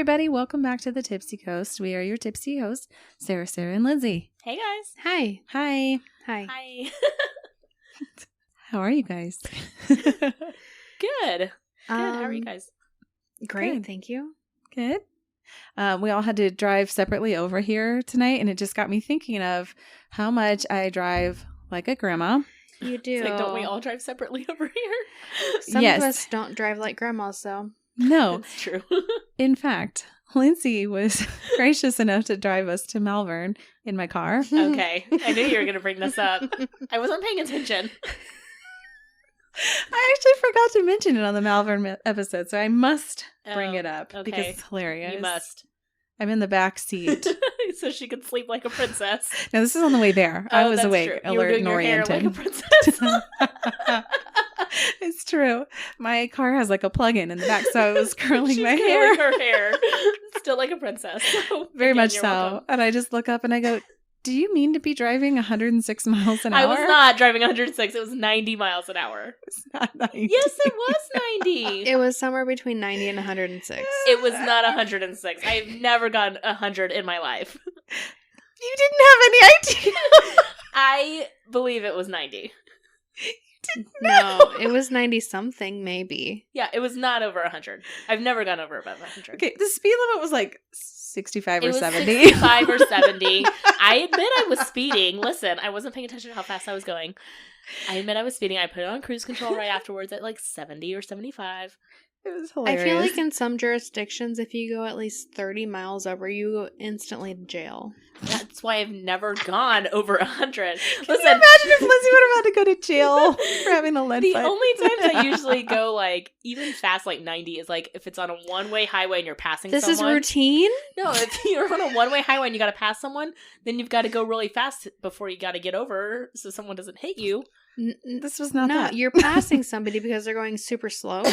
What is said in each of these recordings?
everybody. Welcome back to the Tipsy Coast. We are your tipsy hosts, Sarah, and Lindsay. Hey, guys. Hi. Hi. Hi. How are you guys? Good. Good. How are you guys? Great. Good. Thank you. Good. We all had to drive separately over here tonight, and it just got me thinking of how much I drive like a grandma. You do. It's like, don't we all drive separately over here? Some of us don't drive like grandmas, so. No. It's true. In fact, Lindsay was gracious enough to drive us to Malvern in my car. Okay. I knew you were going to bring this up. I wasn't paying attention. I actually forgot to mention it on the Malvern episode, so I must bring it up because it's hilarious. You must. I'm in the back seat. So she could sleep like a princess. No, this is on the way there. I was awake, true. alert, and oriented. You were doing your hair like a princess. It's true. My car has like a plug-in in the back, so I was curling my She's hair. curling her hair. Still like a princess. So Very again, much so. welcome. And I just look up and I go, do you mean to be driving 106 miles an hour? I was not driving 106. It was 90 miles an hour. It's not 90. Yes, it was 90. It was somewhere between 90 and 106. It was not 106. I've never gotten 100 in my life. You didn't have any idea. I believe it was 90. No, it was 90 something, maybe. Yeah, it was not over 100. I've never gone over above 100. Okay, the speed limit was like 65 It or was 70. 65 or 70. I admit I was speeding. Listen, I wasn't paying attention to how fast I was going. I admit I was speeding. I put it on cruise control right afterwards at like 70 or 75. It was hilarious. I feel like in some jurisdictions, if you go at least 30 miles over, you go instantly to jail. That's why I've never gone over 100. Can you imagine if Lindsay would have had to go to jail for having a lead The foot? only times I usually go like even fast, like 90, is like if it's on a one-way highway and you're passing This someone. is routine? No, if you're on a one-way highway and you got to pass someone, then you've got to go really fast before you got to get over so someone doesn't hit you. This was not No, that. you're passing somebody because they're going super slow.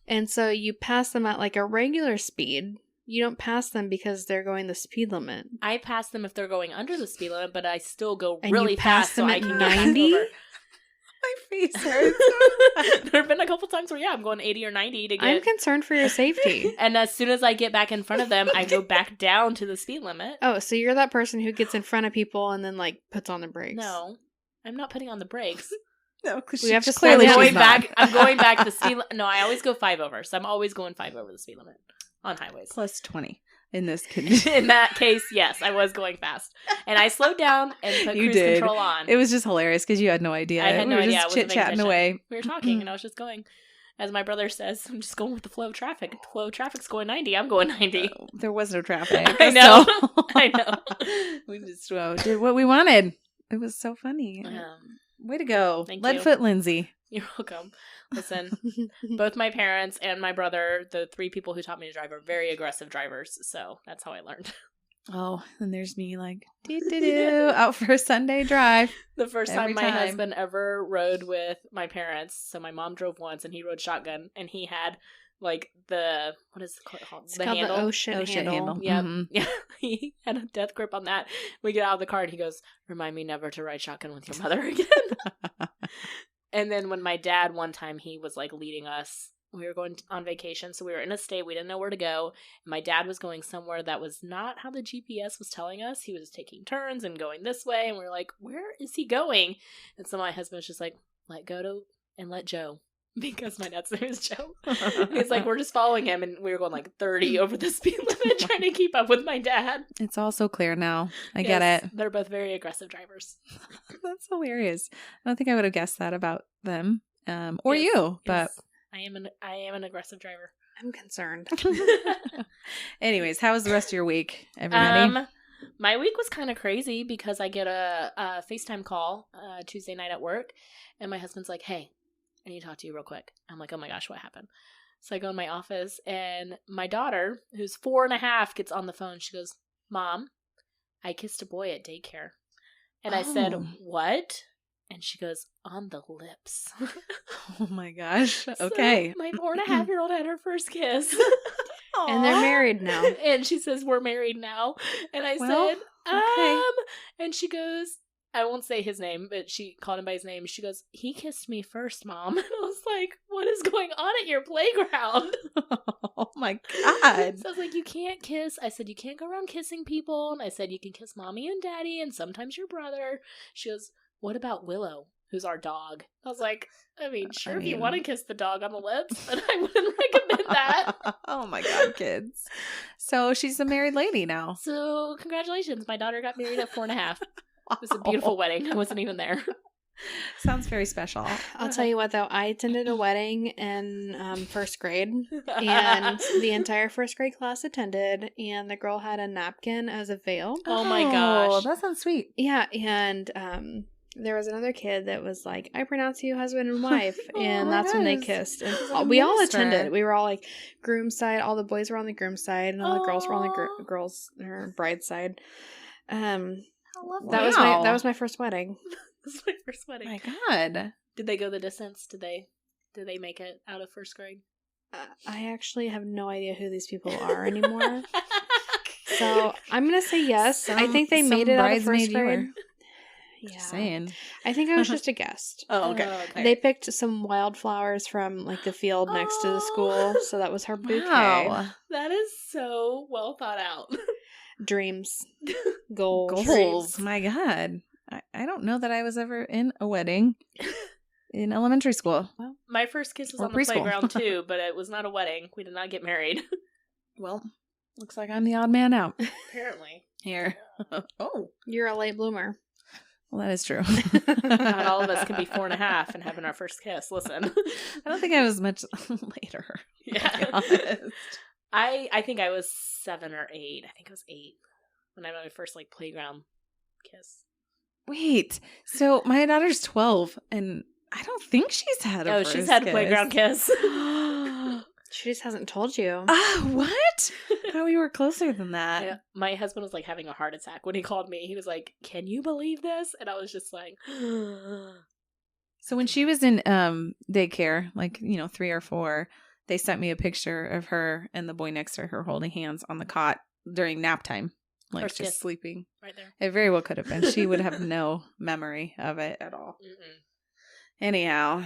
And so you pass them at like a regular speed. You don't pass them because they're going the speed limit. I pass them if they're going under the speed limit, but I still go And really you pass fast them so I at can 90? go My face hurts. over. There have been a couple times where, I'm going 80 or 90 to get... I'm concerned for your safety. And as soon as I get back in front of them, I go back down to the speed limit. Oh, so you're that person who gets in front of people and then like puts on the brakes. No, I'm not putting on the brakes. No, because We have to clearly slow she's down. not. I'm going back the speed No, I always go 5 over. So I'm always going 5 over the speed limit on highways. Plus 20 in this condition. In that case, yes, I was going fast. And I slowed down and put You cruise did. control on. It was just hilarious because you had no idea. I had no we were idea. I just wasn't paying chit-chatting attention. away. We were talking and I was just going. As my brother says, I'm just going with the flow of traffic. The flow of traffic's going 90. I'm going 90. There was no traffic. I know. so- I know. We just did what we wanted. It was so funny. Way to go. Thank you. Leadfoot Lindsay. You're welcome. Listen, both my parents and my brother, the 3 people who taught me to drive, are very aggressive drivers. So that's how I learned. Oh, and there's me like, doo-doo-doo, out for a Sunday drive. The first Every time my time. husband ever rode with my parents, so my mom drove once and he rode shotgun, and he had like what is it called? It's called the ocean handle. Yeah, Mhm. yeah. He had a death grip on that. We get out of the car and he goes, "Remind me never to ride shotgun with your mother again." And then when my dad one time, he was like leading us. We were going on vacation, so we were in a state we didn't know where to go. And my dad was going somewhere that was not how the GPS was telling us. He was taking turns and going this way, and we were like, "Where is he going?" And so my husband was just like, "Let go and let Joe." Because my dad's name is Joe. He's like, we're just following him, and we were going like 30 over the speed limit trying to keep up with my dad. It's all so clear now. I get it. They're both very aggressive drivers. That's hilarious. I don't think I would have guessed that about them or Yes, you, but yes. I am an aggressive driver. I'm concerned. anyways, how was the rest of your week, everybody? My week was kind of crazy because I get a FaceTime call Tuesday night at work, and my husband's like, "Hey, I need to talk to you real quick." I'm like, "Oh my gosh, what happened?" So I go in my office, and my daughter, who's 4.5, gets on the phone. She goes, "Mom, I kissed a boy at daycare." And I said, "What?" And she goes, "On the lips." Oh my gosh. Okay. So my 4.5-year-old had her first kiss. And they're married now. And she says, "We're married now." And I Well, said, okay. And she goes, I won't say his name, but she called him by his name. She goes, "He kissed me first, Mom." And I was like, what is going on at your playground? Oh my God. So I was like, you can't kiss. I said, you can't go around kissing people. And I said, you can kiss Mommy and Daddy and sometimes your brother. She goes, what about Willow, who's our dog? I was like, I mean, sure, if you want to kiss the dog on the lips, but I wouldn't recommend that. Oh my God, kids. So she's a married lady now. So congratulations. My daughter got married at 4.5. It was a beautiful wedding. I wasn't even there. Sounds very special. I'll tell you what, though. I attended a wedding in first grade, and the entire first grade class attended, and the girl had a napkin as a veil. Oh my gosh. That sounds sweet. Yeah, and there was another kid that was like, I pronounce you husband and wife, and that's when they kissed. And we all attended. We were all like groom's side. All the boys were on the groom's side, and all the girls were on the girls' or bride's side. That was my first wedding. This was my first wedding. My God. Did they go the distance? Did they make it out of first grade? I actually have no idea who these people are anymore. So I'm gonna say yes. I think they made it out of first grade. Yeah. Just saying. I think I was just a guest. Oh, okay. They picked some wildflowers from like the field next to the school, so that was her bouquet. Wow. That is so well thought out. Dreams. Goals. Goals. My God. I don't know that I was ever in a wedding in elementary school. Well, my first kiss was Or on the preschool. playground too, but it was not a wedding. We did not get married. Well, looks like I'm the odd man out Apparently. here. Oh. You're a late bloomer. Well, that is true. Not all of us can be 4.5 and having our first kiss. Listen. I don't think I was much later. Yeah. I think I was 7 or 8. I think I was 8 when I had my first like playground kiss. Wait, so my daughter's 12, and I don't think she's had a first she's had a kiss. playground kiss. She just hasn't told you. What? I thought we were closer than that. Yeah. My husband was like having a heart attack when he called me. He was like, "Can you believe this?" And I was just like, So when she was in daycare, like, 3 or 4, they sent me a picture of her and the boy next to her holding hands on the cot during nap time. Like First just kiss. sleeping. right there. It very well could have been. She would have no memory of it at all. Mm-mm. Anyhow.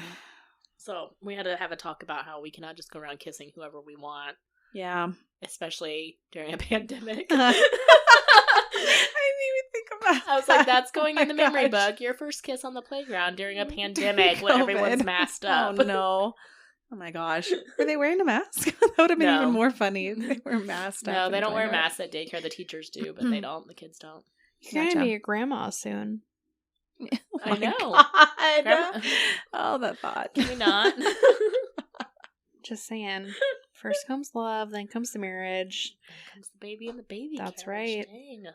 So we had to have a talk about how we cannot just go around kissing whoever we want, Yeah. especially during a pandemic. I didn't even think about I was like, that's that. going Oh in the my memory gosh. book. Your first kiss on the playground during a pandemic when everyone's COVID. masked up. Oh, no. Oh, my gosh. Were they wearing a mask? That would have been No. even more funny if they were masked up. No, and they don't wear playing. masks at daycare. The teachers do, but they don't. The kids don't. You're Gotcha. gonna be a grandma soon. Oh I my know. God. Grandma- Oh, that thought. Can we not? Just saying. First comes love, then comes the marriage. Then comes the baby and the baby That's carriage. right. Dang.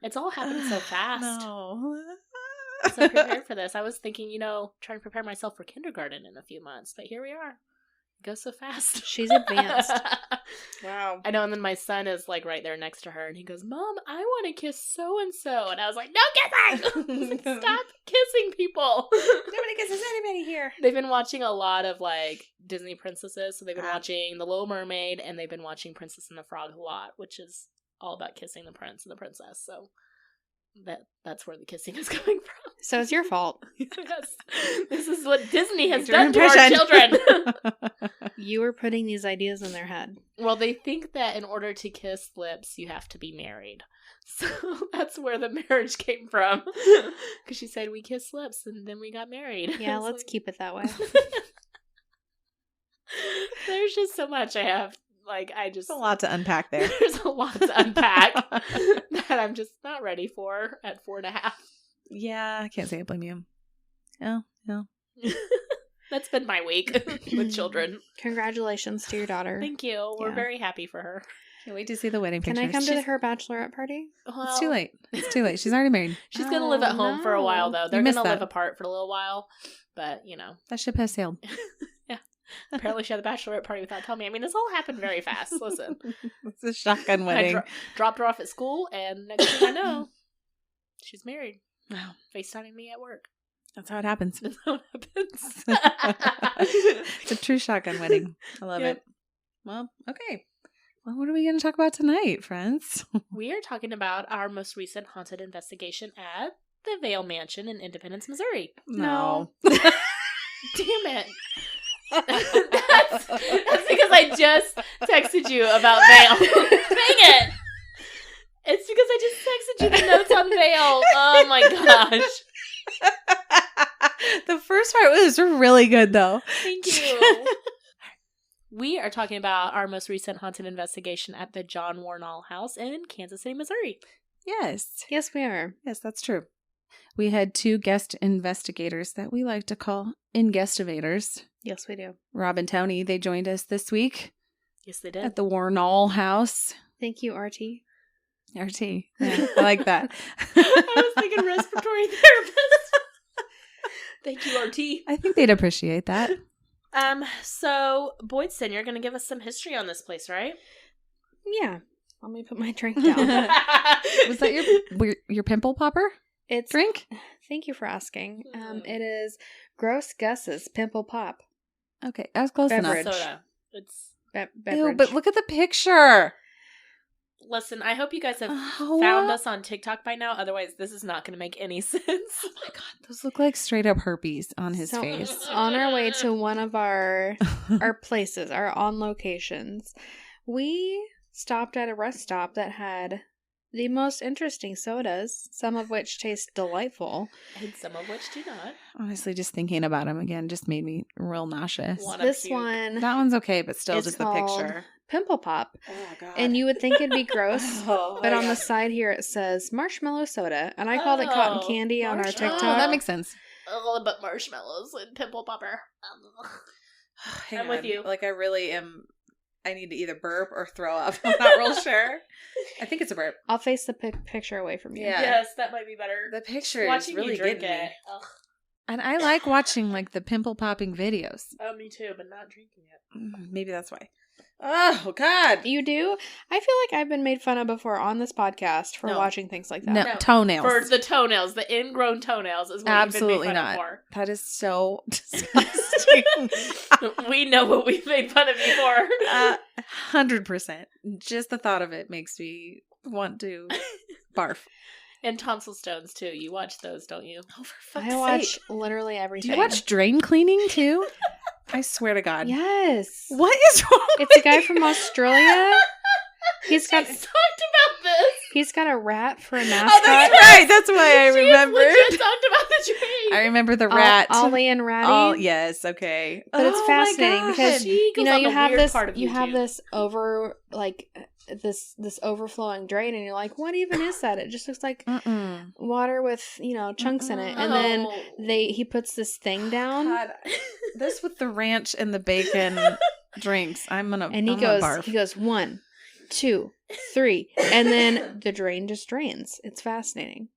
It's all happening so fast. No. So prepared for this. I was thinking, trying to prepare myself for kindergarten in a few months, but here we are. It goes so fast. She's advanced. Wow. I know, and then my son is like right there next to her, and he goes, "Mom, I want to kiss so and so," and I was like, "No kissing! I was like, stop kissing people." Nobody kisses anybody here. They've been watching a lot of like Disney princesses, so they've been Ah. watching The Little Mermaid, and they've been watching Princess and the Frog a lot, which is all about kissing the prince and the princess. So that's where the kissing is coming from. So it's your fault. Yes. This is what Disney has Your done to our impression. children. You were putting these ideas in their head. Well, they think that in order to kiss lips, you have to be married. So that's where the marriage came from. Because she said, we kissed lips and then we got married. Yeah, It's let's like- keep it that way. There's just so much I have. Like, There's a lot to unpack there. There's a lot to unpack that I'm just not ready for at 4.5. Yeah, I can't say I blame you. Oh, no. That's been my week with children. Congratulations to your daughter. Thank you. We're Yeah. very happy for her. Can't wait to see the wedding Can pictures. I come to her bachelorette party? Well, It's too late. It's too late. She's already married. She's going to live at home for a while, though. They're going missed to live that. apart for a little while. But, That ship has sailed. apparently she had the bachelorette party without telling me. I mean, this all happened very fast. Listen. It's a shotgun I wedding. dropped her off at school, and next thing I know, she's married. Wow. FaceTiming me at work. That's how it happens. That's how it happens. It's a true shotgun wedding. I love Yep. it. Well, okay. Well, what are we going to talk about tonight, friends? We are talking about our most recent haunted investigation at the the Vale Mansion in Independence, Missouri. No. Damn it. That's because I just texted you about Vale. Dang it. It's because I just texted you the notes on Vale. Oh my gosh. The first part was really good, though. Thank you. We are talking about our most recent haunted investigation at the John Wornall house in Kansas City, Missouri. Yes. Yes, we are. Yes, that's true. We had 2 guest investigators that we like to call in-guestivators. Yes, we do. Rob and Tony, they joined us this week. Yes, they did. At the Wornall house. Thank you, RT. RT. Yeah, I like that. I was thinking respiratory therapist. Thank you, RT. I think they'd appreciate that. So, Boydston, you're going to give us some history on this place, right? Yeah. Let me put my drink down. Was that your pimple popper It's drink? Thank you for asking. It is Gross Gus's Pimple Pop. Okay, I was close Beverage. enough. Soda. It's Beverage. Ew, but look at the picture. Listen, I hope you guys have Oh, found us on TikTok by now. Otherwise, this is not going to make any sense. Oh my god, those look like straight up herpes on his So, face. On our way to one of our places, our on locations, we stopped at a rest stop that had the most interesting sodas, some of which taste delightful. And some of which do not. Honestly, just thinking about him again just made me real nauseous. This one, That one's okay, but still it's just the called picture. Pimple Pop. Oh god. And you would think it'd be gross, Oh, but my on the God. side here it says marshmallow soda, and I called it cotton candy on our marshmallow. TikTok. Oh, that makes sense. Oh, but marshmallows and pimple popper. Hang I'm with on. you. Like, I really am. I need to either burp or throw up. I'm not real sure. I think it's a burp. I'll face the picture away from you. Yeah. Yes, that might be better. The picture Watching is really you drink getting it. me. Ugh. And I like watching, like, the pimple popping videos. Oh, me too, but not drinking it. Maybe that's why. Oh, God. You do? I feel like I've been made fun of before on this podcast for No. watching things like that. No, toenails. For the toenails, the ingrown toenails is what Absolutely you've been made not. fun That is so disgusting. of for. We know what we've made fun of you for. 100%. Just the thought of it makes me want to barf. And tonsil stones, too. You watch those, don't you? Oh, for fuck's I sake. watch literally Do everything. you watch drain cleaning, too? I swear to God. Yes. What is wrong It's a with guy you? from Australia. He's got She's talked about this. he's got a rat for a mascot. Oh, that's right. That's why I She remembered. legit talked about the tree. I remember the rat. Ollie and Ratty. Oh, yes. Okay. But it's Oh my fascinating God. because She goes you know on you the have weird this part of you have YouTube. this over like this overflowing drain, and you're like, what even is that? It just looks like Mm-mm. water with chunks in it, and then he puts this thing down, God. This with the ranch and the bacon drinks. I'm gonna. and he I'm gonna goes barf. 1, 2, 3, and then the drain just drains. It's fascinating.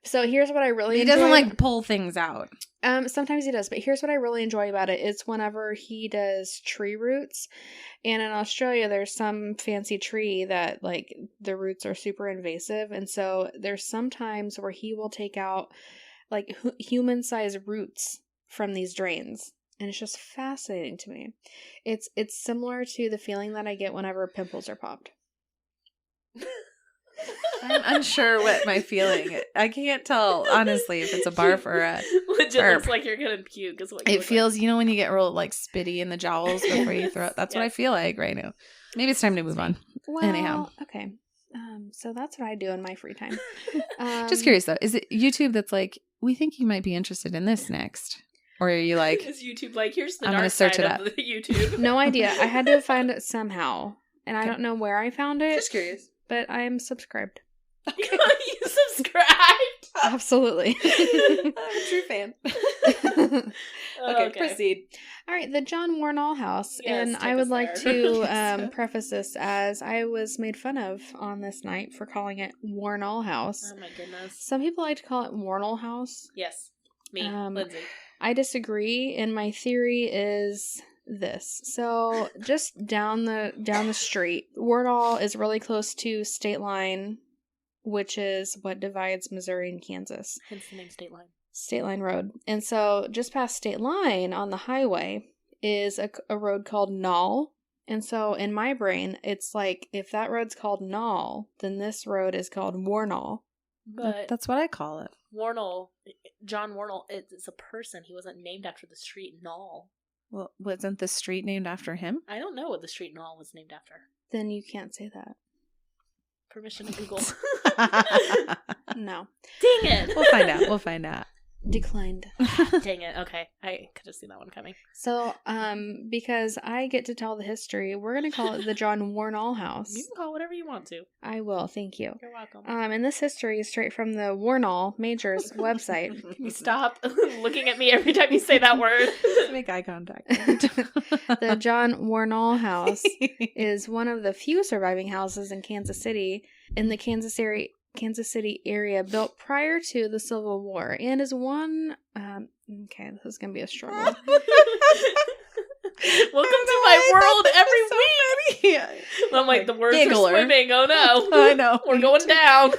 So here's what I really He enjoy. doesn't like pull things out. Sometimes he does, but here's what I really enjoy about it. It's whenever he does tree roots. And in Australia, there's some fancy tree that, like, the roots are super invasive. And so there's some times where he will take out, like, human-sized roots from these drains. And it's just fascinating to me. It's similar to the feeling that I get whenever pimples are popped. I'm unsure what my feeling. I can't tell honestly if it's a barf or a. Legit burp. looks like you're gonna puke. Is what you It look feels, when you get real like spitty in the jowls before you throw it. That's what I Yes. feel like right now. Maybe it's time to move on. Well, Anyhow. okay. So that's what I do in my free time. Just curious though, is it YouTube that's like, we think you might be interested in this next? Or are you like. like, Is YouTube like, here's the I'm dark gonna search side it of the YouTube? No idea. I had to find it somehow. And I Okay. don't know where I found it, curious. but I am subscribed. You subscribed. Absolutely. I'm a true fan. Okay, proceed. All right, the John Wornall house. Yes, And take I would us like there. to preface this as I was made fun of on this night for calling it Wornall House. Oh my goodness. Some people like to call it Wornall House. Yes. Me, Um, Lindsay. I disagree, and my theory is this. So just down the street, Wornall is really close to State Line, which is what divides Missouri and Kansas. Hence the name State Line. State Line Road. And so just past State Line on the highway is a road called Knoll. And so in my brain, it's like, if that road's called Knoll, then this road is called Wornall. But That's what I call it. Wornall, John Wornall, it's a person. He wasn't named after the street Knoll. Well, wasn't the street named after him? I don't know what the street Knoll was named after. Then you can't say that. Permission to Google. No. Dang it. We'll find out. Declined. Dang it. Okay. I could have seen that one coming. So, because I get to tell the history, we're going to call it the John Wornall House. You can call it whatever you want to. I will, thank you. You're welcome. And this history is straight from the Wornall Majors website. Can you stop looking at me every time you say that word? Make eye contact. The John Wornall House is one of the few surviving houses in Kansas City, in the Kansas City area, built prior to the Civil War, and is one. Okay, this is gonna be a struggle. Welcome to my world every week. I'm like, the words are swimming. Oh no, I know. We're going down.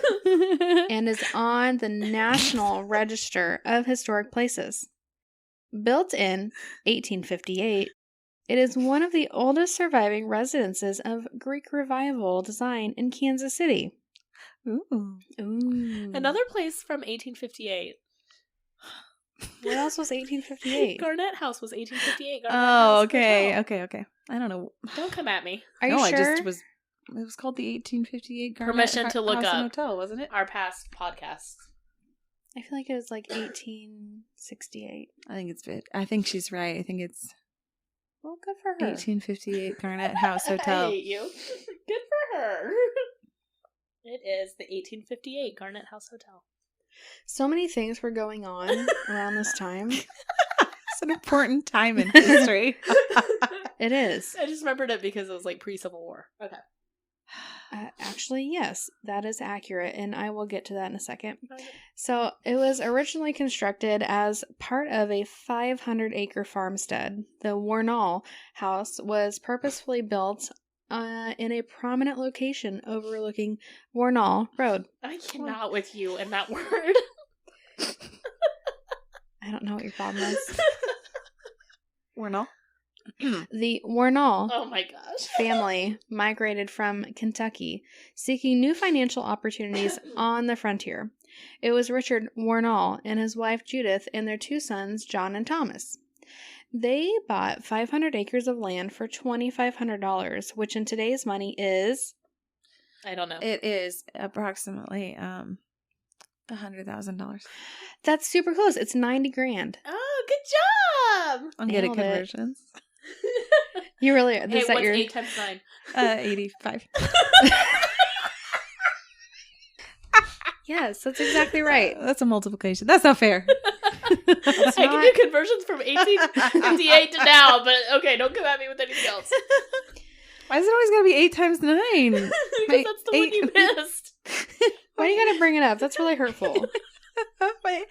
And is on the National Register of Historic Places. Built in 1858, it is one of the oldest surviving residences of Greek Revival design in Kansas City. Ooh. Another place from 1858. What else was 1858? Garnett House was 1858. Garnett Oh, House okay, Hotel. okay. I don't know. Don't come at me. Are you no, sure? It was called the 1858 Garnett Permission to look House up. and Hotel, wasn't it? Our past podcasts. I feel like it was like 1868. I think she's right. I think it's Well, good for her. 1858 Garnett House Hotel. I hate you. Good for her. It is the 1858 Garnett House Hotel. So many things were going on around this time. It's an important time in history. It is. I just remembered it because it was like pre-Civil War. Okay. Actually, yes, that is accurate, and I will get to that in a second. So, it was originally constructed as part of a 500-acre farmstead. The Wornall House was purposefully built in a prominent location overlooking Wornall Road. I cannot with you and that word. I don't know what your problem is. Wornall. The Wornall Oh my gosh. family migrated from Kentucky, seeking new financial opportunities on the frontier. It was Richard Wornall and his wife Judith and their two sons, John and Thomas. They bought 500 acres of land for $2,500, which in today's money is... I don't know. It is approximately $100,000. That's super close. It's 90 grand. Oh, good job. I'm good at Nailed it. conversions. You really are. Hey, Is that what's your... 8 times 9? 85. Yes, that's exactly right. That's a multiplication. That's not fair. I can do conversions from 1858 to now, but okay, don't come at me with anything else. Why is it always going to be 8 times 9? Because that's the one you missed. Why do you gotta bring it up? That's really hurtful. my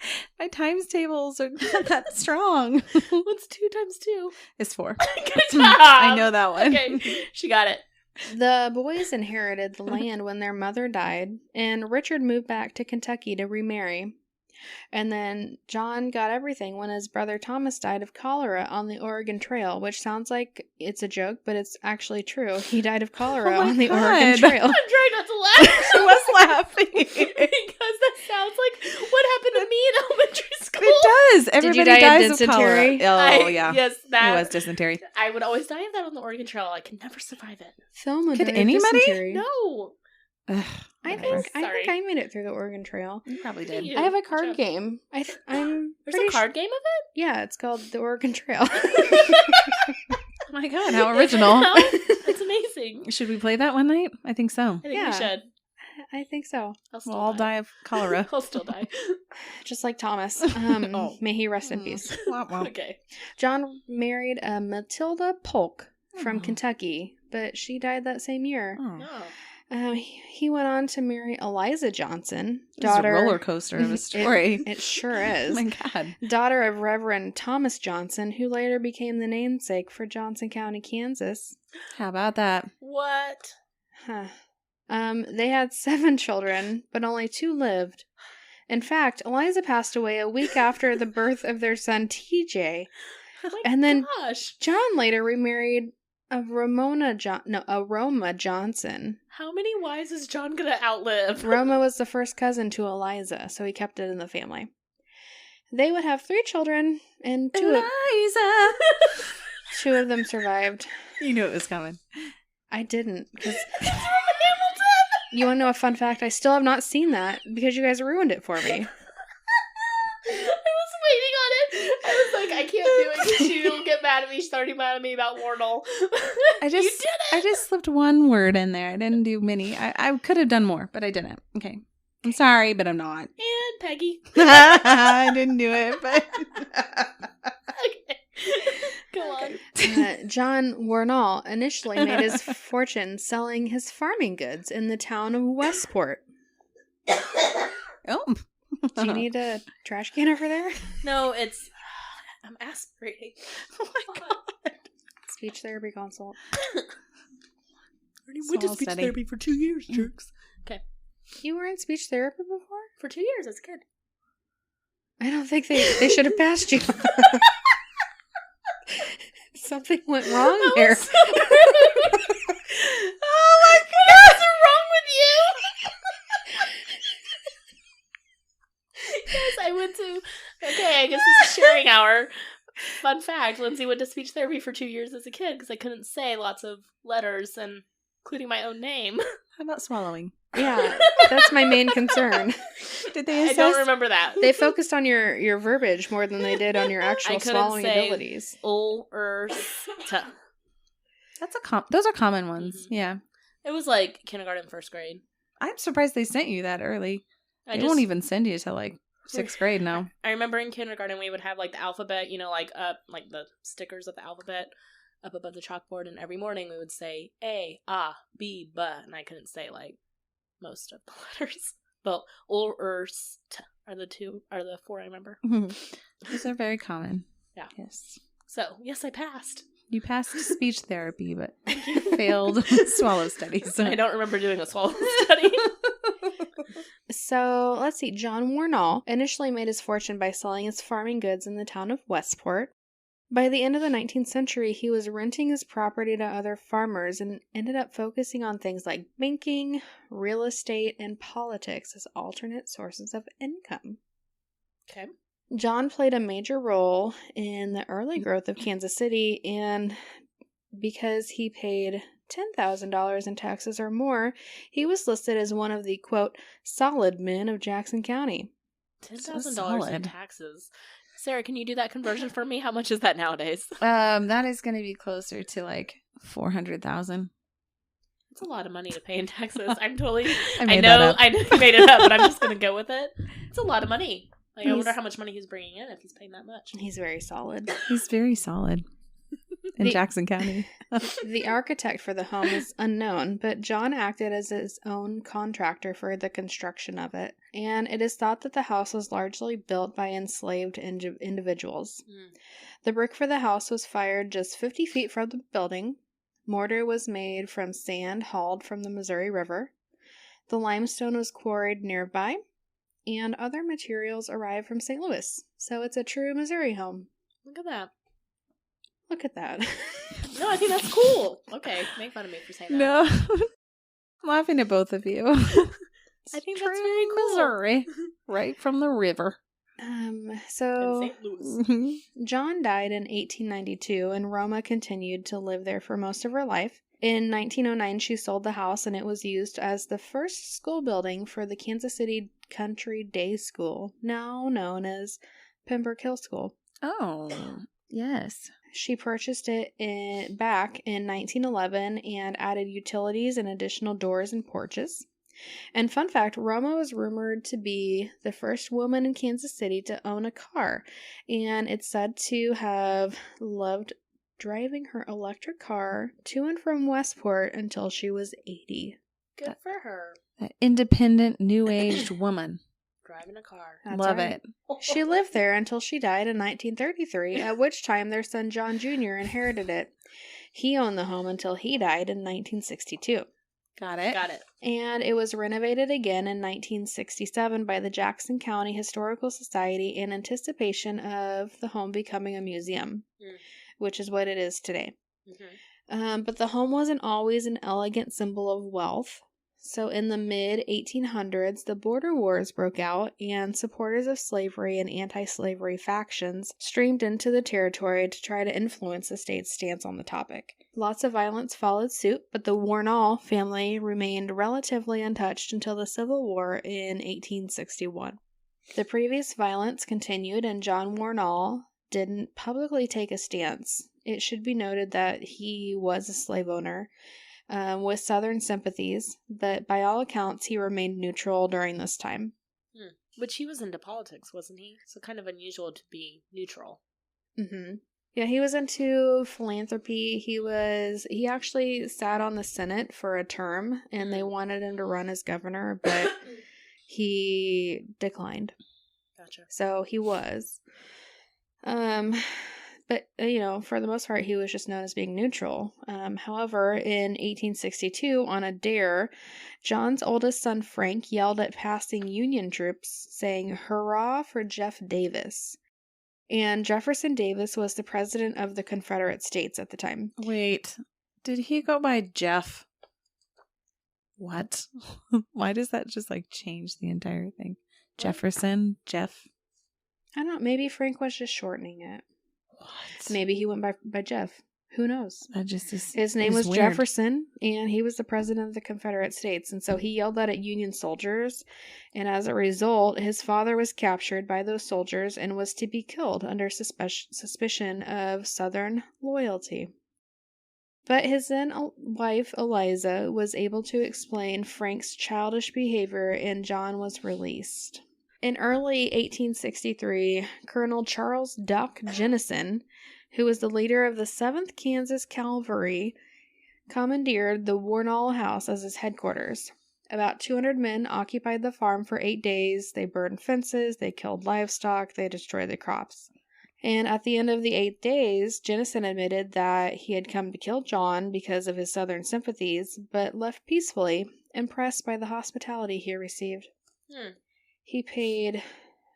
times tables are not that strong. What's 2 times 2? It's 4. Good job. I know that one. Okay, she got it. The boys inherited the land when their mother died, and Richard moved back to Kentucky to remarry. And then John got everything when his brother Thomas died of cholera on the Oregon Trail, which sounds like it's a joke, but it's actually true. He died of cholera on the Oregon Trail. I'm trying not to laugh. She was laughing. Because that sounds like what happened to me in elementary school. It does. Everybody die of dies of dysentery? cholera. Oh, yeah. Yes, that It was dysentery. I would always die of that on the Oregon Trail. I could never survive it. Thelma Could died of anybody? dysentery. No. Ugh, I whatever. think I made it through the Oregon Trail. You probably did. You. I have a Good card job. game. I'm There's pretty a card game of it? Yeah, it's called the Oregon Trail. Oh my god, how original. That's amazing. Should we play that one night? I think so. I think Yeah. we should. I think so. I'll still We'll all die of cholera. I'll still die. Just like Thomas. Oh. May he rest in peace. Womp womp. Okay. John married Matilda Polk from Oh. Kentucky, but she died that same year. Oh. Oh. He went on to marry Eliza Johnson, This is a daughter. roller coaster of a story. It sure Oh is. my god. Daughter of Reverend Thomas Johnson, who later became the namesake for Johnson County, Kansas. How about that? What? Huh. They had 7 children, but only 2 lived. In fact, Eliza passed away a week after the birth of their son TJ. Oh my And then gosh. John later remarried Aroma Johnson. How many wives is John gonna outlive? Roma was the first cousin to Eliza, so he kept it in the family. They would have 3 children, and two of them survived. You knew it was coming. I didn't, because you want to know a fun fact? I still have not seen that because you guys ruined it for me. I was waiting on it. I was like, I can't do it because she'll get mad at me. She's already mad at me about Wornall. I just slipped one word in there. I didn't do many. I could have done more, but I didn't. Okay. I'm sorry, but I'm not. And Peggy. I didn't do it, but... Okay. Go on. John Wornall initially made his fortune selling his farming goods in the town of Westport. Oh. Do you need a trash can over there? No, it's... I'm aspirating. Oh my god. Speech therapy consult. I already went to speech therapy for 2 years, jerks. Okay. You were in speech therapy before? For 2 years as a kid. I don't think they should have passed you. Something went wrong there. So oh my god! What's wrong with you? Yes, I went to... Okay, I guess this is sharing hour. Fun fact, Lindsay went to speech therapy for 2 years as a kid because I couldn't say lots of letters, and including my own name. How about swallowing? Yeah, that's my main concern. Did they assess? I don't remember that. They focused on your verbiage more than they did on your actual swallowing abilities. That's those are common ones. Mm-hmm. Yeah. It was like kindergarten, 1st grade. I'm surprised they sent you that early. They won't even send you till like 6th grade now. I remember in kindergarten we would have like the alphabet, like the stickers of the alphabet up above the chalkboard, and every morning we would say A, A, B, B, and I couldn't say like most of the letters. But T are the 4 I remember. Those are very common. Yeah. Yes. So, yes, I passed. You passed speech therapy, but failed swallow studies. I don't remember doing a swallow study. So, let's see. John Wornall initially made his fortune by selling his farming goods in the town of Westport. By the end of the 19th century, he was renting his property to other farmers and ended up focusing on things like banking, real estate, and politics as alternate sources of income. Okay. John played a major role in the early growth of Kansas City, and because he paid $10,000 in taxes or more, he was listed as one of the, quote, solid men of Jackson County. $10,000 in taxes. Sarah, can you do that conversion for me? How much is that nowadays? That is going to be closer to like 400,000. That's a lot of money to pay in taxes. I'm totally... I know you made it up, but I'm just going to go with it. It's a lot of money. Like, I wonder how much money he's bringing in if he's paying that much. He's very solid. He's very solid in Jackson County. The architect for the home is unknown, but John acted as his own contractor for the construction of it, and it is thought that the house was largely built by enslaved individuals. The brick for the house was fired just 50 feet from the building. Mortar was made from sand hauled from the Missouri River. The limestone was quarried nearby, and other materials arrived from St. Louis. So it's a true Missouri home. Look at that. Look at that. No, I think that's cool. Okay, make fun of me for saying that. No. I'm laughing at both of you. I think that's very cool. Missouri. Right from the river. So In St. Louis. John died in 1892, and Roma continued to live there for most of her life. In 1909, she sold the house, and it was used as the first school building for the Kansas City Country Day School, now known as Pembroke Hill School. Oh, yes. She purchased it back in 1911 and added utilities and additional doors and porches. And fun fact, Roma was rumored to be the first woman in Kansas City to own a car, and it's said to have loved driving her electric car to and from Westport until she was 80. Good for her. An independent, new-aged woman. Driving a car. That's Love right. it. She lived there until she died in 1933, at which time their son John Jr. inherited it. He owned the home until he died in 1962. Got it. And it was renovated again in 1967 by the Jackson County Historical Society in anticipation of the home becoming a museum, which is what it is today. But the home wasn't always an elegant symbol of wealth. So in the mid-1800s, the border wars broke out, and supporters of slavery and anti-slavery factions streamed into the territory to try to influence the state's stance on the topic. Lots of violence followed suit, but the Wornall family remained relatively untouched until the Civil War in 1861. The previous violence continued, and John Wornall didn't publicly take a stance. It should be noted that he was a slave owner, with Southern sympathies, but by all accounts, he remained neutral during this time. Which he was into politics, wasn't he? So kind of unusual to be neutral. Mm-hmm. Yeah, he was into philanthropy. He actually sat on the Senate for a term, and they wanted him to run as governor, but he declined. Gotcha. So he was. But, for the most part, he was just known as being neutral. However, in 1862, on a dare, John's oldest son, Frank, yelled at passing Union troops, saying, "Hurrah for Jeff Davis." And Jefferson Davis was the president of the Confederate States at the time. Wait, did he go by Jeff? What? Why does that just, change the entire thing? What? Jefferson? Jeff? I don't know. Maybe Frank was just shortening it. What? Maybe he went by Jeff. Who knows? That just is, his name was weird. Jefferson, and he was the president of the Confederate States. And so he yelled that at Union soldiers. And as a result, his father was captured by those soldiers and was to be killed under suspicion of Southern loyalty. But his then wife, Eliza, was able to explain Frank's childish behavior, and John was released. In early 1863, Colonel Charles Duck Jennison, who was the leader of the 7th Kansas Cavalry, commandeered the Wornall house as his headquarters. About 200 men occupied the farm for 8 days. They burned fences, they killed livestock, they destroyed the crops. And at the end of the 8 days, Jennison admitted that he had come to kill John because of his Southern sympathies, but left peacefully, impressed by the hospitality he received. He paid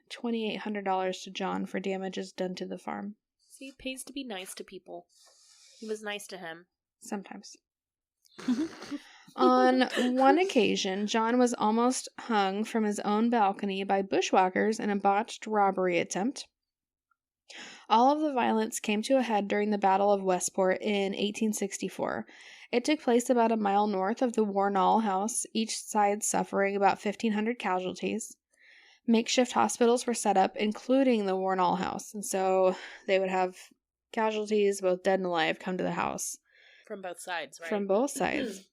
$2,800 to John for damages done to the farm. See, it pays to be nice to people. He was nice to him. Sometimes. On one occasion, John was almost hung from his own balcony by bushwhackers in a botched robbery attempt. All of the violence came to a head during the Battle of Westport in 1864. It took place about a mile north of the Wornall house, each side suffering about 1,500 casualties. Makeshift hospitals were set up, including the Wornall house, and so they would have casualties, both dead and alive, come to the house. From both sides, right? From both sides.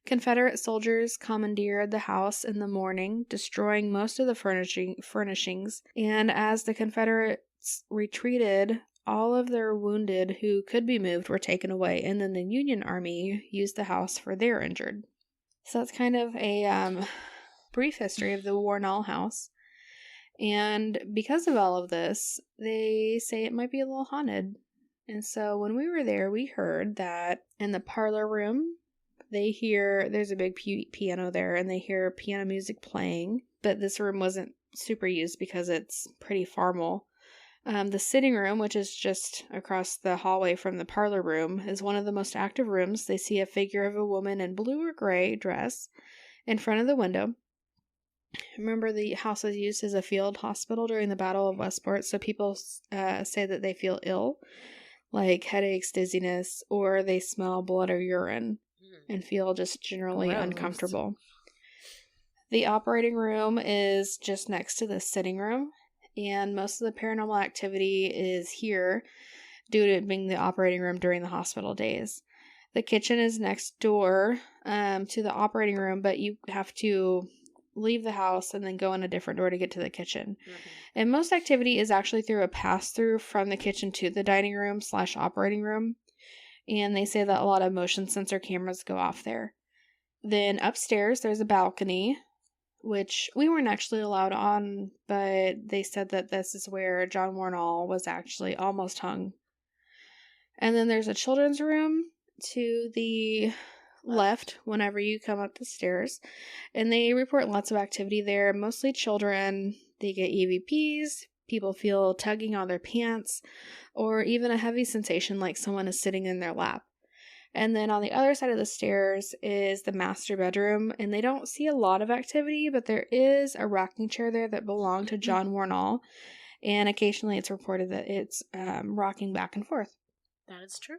Confederate soldiers commandeered the house in the morning, destroying most of the furnishings, and as the Confederates retreated, all of their wounded who could be moved were taken away, and then the Union Army used the house for their injured. So that's kind of a brief history of the Wornall house. And because of all of this, they say it might be a little haunted. And so when we were there, we heard that in the parlor room, there's a big piano there, and they hear piano music playing. But this room wasn't super used because it's pretty formal. The sitting room, which is just across the hallway from the parlor room, is one of the most active rooms. They see a figure of a woman in blue or gray dress in front of the window. Remember, the house was used as a field hospital during the Battle of Westport, so people say that they feel ill, like headaches, dizziness, or they smell blood or urine and feel just generally uncomfortable. The operating room is just next to the sitting room, and most of the paranormal activity is here due to it being the operating room during the hospital days. The kitchen is next door to the operating room, but you have to leave the house and then go in a different door to get to the kitchen. And most activity is actually through a pass-through from the kitchen to the dining room / operating room. And they say that a lot of motion sensor cameras go off there. Then upstairs, there's a balcony, which we weren't actually allowed on, but they said that this is where John Wornall was actually almost hung. And then there's a children's room to the left whenever you come up the stairs, and they report lots of activity there, mostly children. They get EVPs, people feel tugging on their pants, or even a heavy sensation like someone is sitting in their lap. And then on the other side of the stairs is the master bedroom, and they don't see a lot of activity, but there is a rocking chair there that belonged to John Wornall, and occasionally it's reported that it's rocking back and forth. That is true.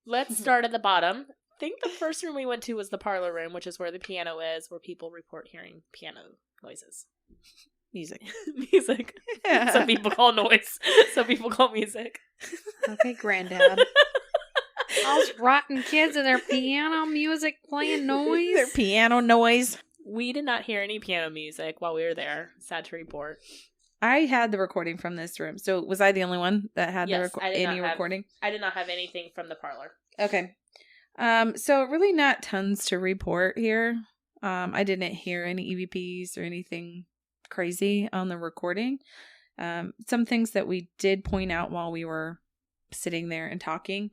Let's start at the bottom. I think the first room we went to was the parlor room, which is where the piano is, where people report hearing piano noises. Music. Music. Yeah. Some people call noise. Some people call music. Okay, Granddad. All those rotten kids and their piano music playing noise. Their piano noise. We did not hear any piano music while we were there. Sad to report. I had the recording from this room. So was I the only one that had any recording? I did not have anything from the parlor. Okay. So really not tons to report here. I didn't hear any EVPs or anything crazy on the recording. Some things that we did point out while we were sitting there and talking.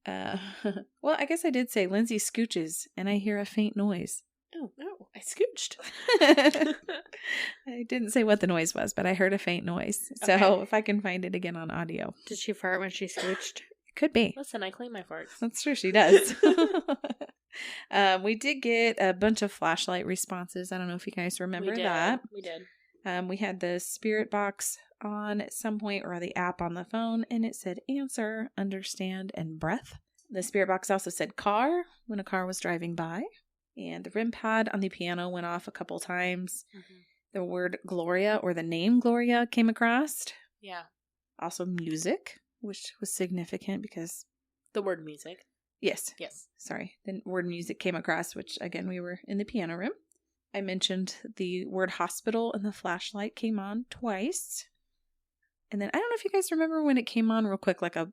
Well, I guess I did say Lindsey scooches and I hear a faint noise. Oh, no, I scooched. I didn't say what the noise was, but I heard a faint noise. Okay. So if I can find it again on audio. Did she fart when she scooched? Could be. Listen, I claim my farts. That's true, she does. We did get a bunch of flashlight responses. I don't know if you guys remember that. We did. We had the spirit box on at some point, or the app on the phone, and it said answer, understand, and breath. The spirit box also said car when a car was driving by. And the REM pad on the piano went off a couple times. Mm-hmm. The word Gloria, or the name Gloria, came across. Yeah. Also music, which was significant because... The word music. Yes. Yes. Sorry. The word music came across, which, again, we were in the piano room. I mentioned the word hospital, and the flashlight came on twice. And then I don't know if you guys remember when it came on real quick, like a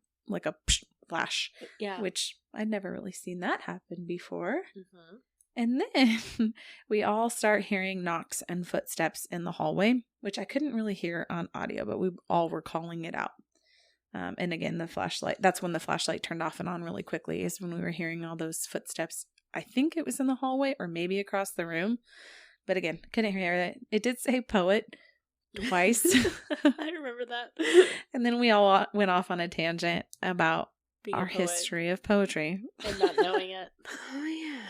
psh, flash. Yeah. Which I'd never really seen that happen before. Mm-hmm. And then we all start hearing knocks and footsteps in the hallway, which I couldn't really hear on audio, but we all were calling it out. And again, the flashlight, that's when the flashlight turned off and on really quickly, is when we were hearing all those footsteps. I think it was in the hallway or maybe across the room. But again, couldn't hear it. It did say poet twice. I remember that. And then we all went off on a tangent about being our history of poetry. And not knowing it. Oh, yeah.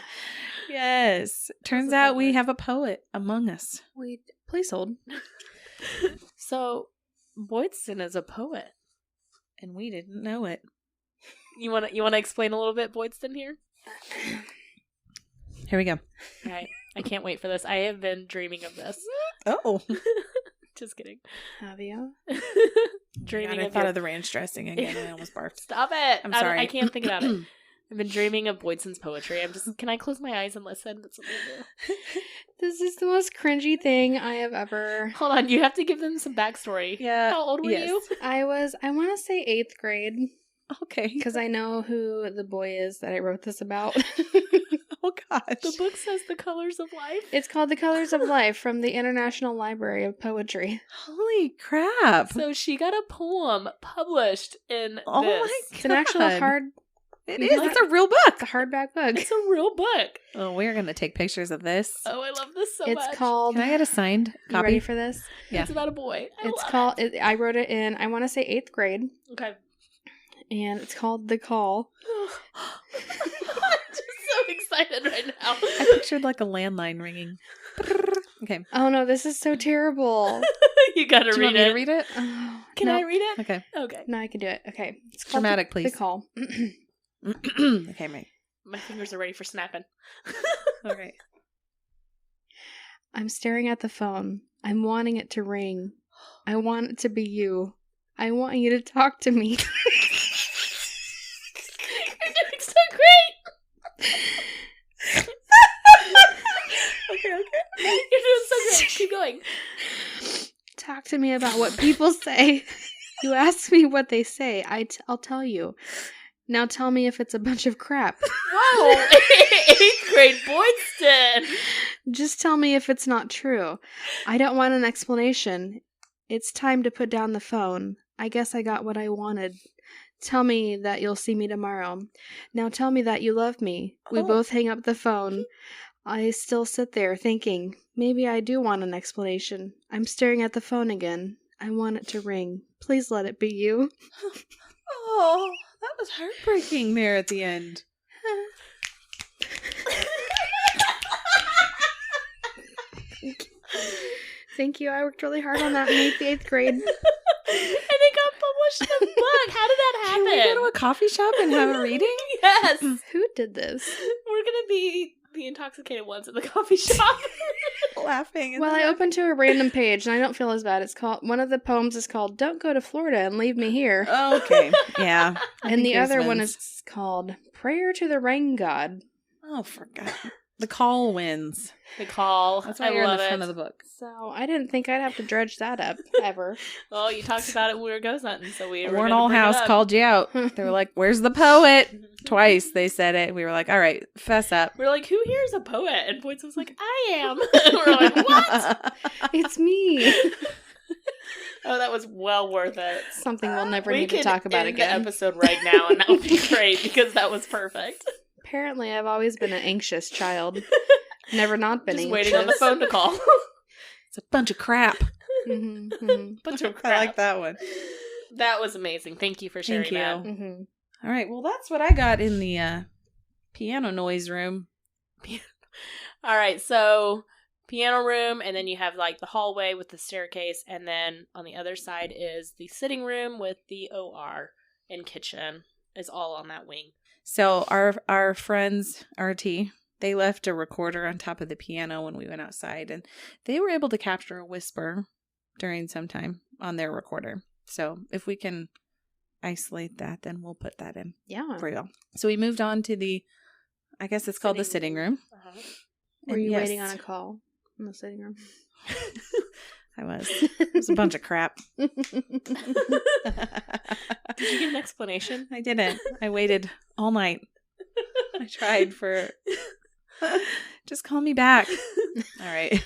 Yes. Turns out we have a poet among us. Please hold. So, Boydston is a poet. And we didn't know it. You want to explain a little bit, Boydston, here? Here we go. All right. I can't wait for this. I have been dreaming of this. Oh. Just kidding. Have you? I thought of the ranch dressing again and I almost barfed. Stop it. I'm sorry. I can't think about it. I've been dreaming of Boydston's poetry. Can I close my eyes and listen? That's what I'm do. This is the most cringy thing I have ever... Hold on, you have to give them some backstory. Yeah. How old were you? I want to say 8th grade. Okay. Because I know who the boy is that I wrote this about. Oh, gosh. The book says The Colors of Life. It's called The Colors of Life from the International Library of Poetry. Holy crap. So she got a poem published in this. My God. It's an actual hard... It is. It's a real book. It's a hardback book. It's a real book. Oh, we're going to take pictures of this. Oh, I love this so much. It's called... Can I get a signed copy? You ready for this? Yeah. It's about a boy. I wrote it in, I want to say 8th grade. Okay. And it's called The Call. I'm just so excited right now. I pictured like a landline ringing. Okay. Oh no, this is so terrible. You gotta read it. Read it? Oh, Can I read it? Okay. Okay. No, I can do it. Okay. It's called Dramatic, please. The Call. Okay, mate. My fingers are ready for snapping. Okay. I'm staring at the phone. I'm wanting it to ring. I want it to be you. I want you to talk to me. You're doing so great. Okay. You're doing so great. Keep going. Talk to me about what people say. You ask me what they say. I'll tell you. Now tell me if it's a bunch of crap. Whoa! 8th grade Boydston! Just tell me if it's not true. I don't want an explanation. It's time to put down the phone. I guess I got what I wanted. Tell me that you'll see me tomorrow. Now tell me that you love me. We both hang up the phone. I still sit there thinking, maybe I do want an explanation. I'm staring at the phone again. I want it to ring. Please let it be you. Oh, that was heartbreaking there at the end. Thank you. I worked really hard on that in the 8th grade. And it got published in a book. How did that happen? Can we go to a coffee shop and have a reading? Yes. Who did this? We're going to be the intoxicated ones at the coffee shop. Laughing. Well, I opened to a random page, and I don't feel as bad. It's called, one of the poems is called "Don't Go to Florida and Leave Me Here." Okay. Yeah. And the other one is called "Prayer to the Rain God." Oh, for God. The call wins. The call. That's why I you're in love the front it. of the book. So I didn't think I'd have to dredge that up, ever. Well, you talked about it when we were ghost hunting, so we were Wornall House called you out. They were like, "Where's the poet?" Twice they said it. We were like, "All right, fess up." We were like, "Who here is a poet?" And Boydston was like, "I am." And we were like, "What?" It's me. Oh, that was well worth it. Something we'll never We need to could talk about end again. the episode right now, and that would be great because that was perfect. Apparently, I've always been an anxious child. Never not been Just anxious. waiting on the phone to call. It's a bunch of crap. Bunch of crap. I like that one. That was amazing. Thank you for sharing Thank you. that. Mm-hmm. All right. Well, that's what I got in the piano noise room. All right, so piano room, and then you have like the hallway with the staircase, and then on the other side is the sitting room with the OR and kitchen is all on that wing. So our friends, RT, they left a recorder on top of the piano when we went outside, and they were able to capture a whisper during some time on their recorder. So if we can isolate that, then we'll put that in Yeah. for you. So we moved on to the, I guess it's called the sitting room. Uh-huh. Were And you yes, waiting on a call in the sitting room? I was. It was a bunch of crap. Did you get an explanation? I didn't. I waited all night. I tried for... Just call me back. All right.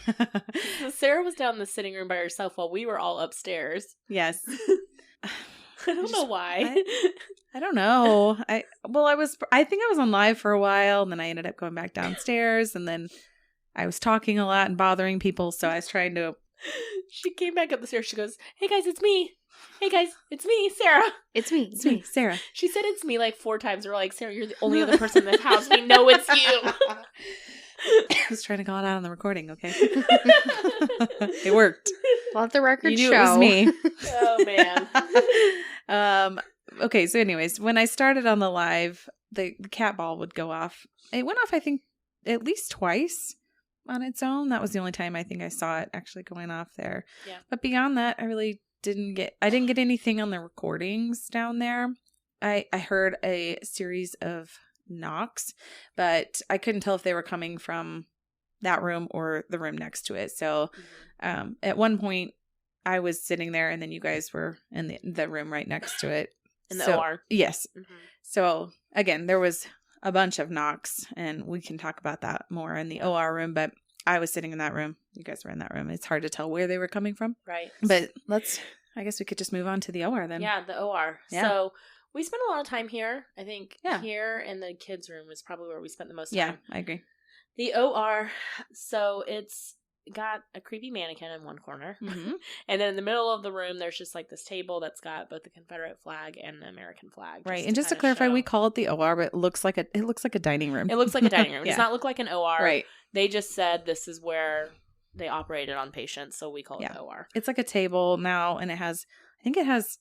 So Sarah was down in the sitting room by herself while we were all upstairs. Yes. I don't know why. I don't know. I think I was on live for a while, and then I ended up going back downstairs, and then I was talking a lot and bothering people, so I was trying to... She came back up the stairs. She goes, "Hey guys, it's me. Hey guys, it's me, Sarah." It's me. It's me, Sarah. She said it's me like 4 times. We're like, "Sarah, you're the only other person in this house. We know it's you." I was trying to call it out on the recording, okay? It worked. Let the record You knew show. it was me. Oh man. Okay, so anyways, when I started on the live, the cat ball would go off. It went off, I think, at least twice on its own. That was the only time I think I saw it actually going off there. Yeah. But beyond that, I really didn't get anything on the recordings down there. I heard a series of knocks, but I couldn't tell if they were coming from that room or the room next to it. So at one point I was sitting there, and then you guys were in the room right next to it. In the OR. Yes. Mm-hmm. So again, there was a bunch of knocks, and we can talk about that more in the OR room, but I was sitting in that room. You guys were in that room. It's hard to tell where they were coming from. Right. But I guess we could just move on to the OR then. Yeah, the OR. Yeah. So we spent a lot of time here. I think Yeah. here in the kids' room is probably where we spent the most time. Yeah, I agree. The OR, so it's got a creepy mannequin in one corner. Mm-hmm. And then in the middle of the room, there's just like this table that's got both the Confederate flag and the American flag. Right. And just to clarify, we call it the OR, but it looks like a dining room. It looks like a dining room. It Yeah. does not look like an OR. Right. They just said this is where they operated on patients, so we call it Yeah. the OR. It's like a table now, and I think it has